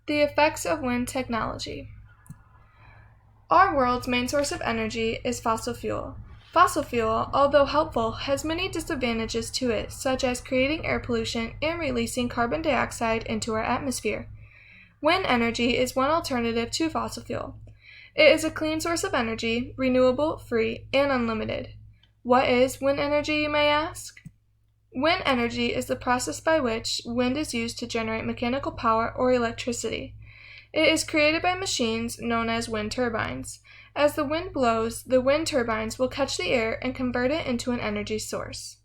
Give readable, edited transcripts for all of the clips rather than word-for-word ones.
The effects of wind technology. Our world's main source of energy is fossil fuel. Fossil fuel, although helpful, has many disadvantages to it, such as creating air pollution and releasing carbon dioxide into our atmosphere. Wind energy is one alternative to fossil fuel. It is a clean source of energy, renewable, free, and unlimited. What is wind energy, you may ask? Wind energy is the process by which wind is used to generate mechanical power or electricity. It is created by machines known as wind turbines. As the wind blows, the wind turbines will catch the air and convert it into an energy source.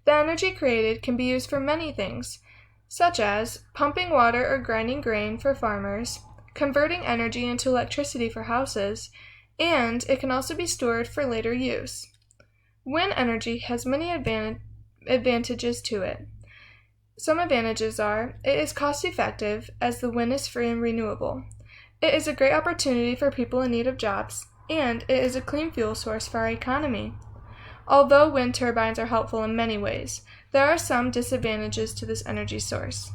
The energy created can be used for many things, such as pumping water or grinding grain for farmers, converting energy into electricity for houses, and it can also be stored for later use. Wind energy has many advantages to it. Some advantages are, it is cost-effective as the wind is free and renewable. It is a great opportunity for people in need of jobs, and it is a clean fuel source for our economy. Although wind turbines are helpful in many ways, there are some disadvantages to this energy source.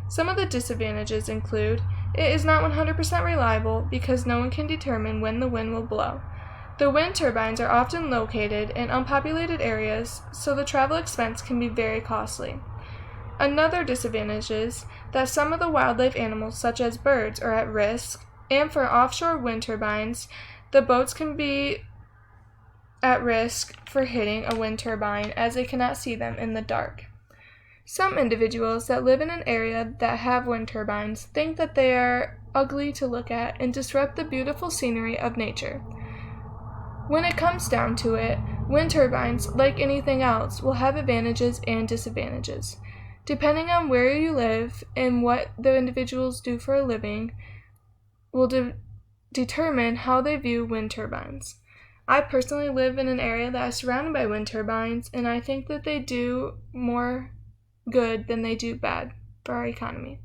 Some of the disadvantages include, it is not 100% reliable because no one can determine when the wind will blow. The wind turbines are often located in unpopulated areas, so the travel expense can be very costly. Another disadvantage is that some of the wildlife animals, such as birds, are at risk, and for offshore wind turbines, the boats can be at risk for hitting a wind turbine as they cannot see them in the dark. Some individuals that live in an area that have wind turbines think that they are ugly to look at and disrupt the beautiful scenery of nature. When it comes down to it, wind turbines, like anything else, will have advantages and disadvantages. Depending on where you live and what the individuals do for a living will determine how they view wind turbines. I personally live in an area that is surrounded by wind turbines, and I think that they do more good than they do bad for our economy.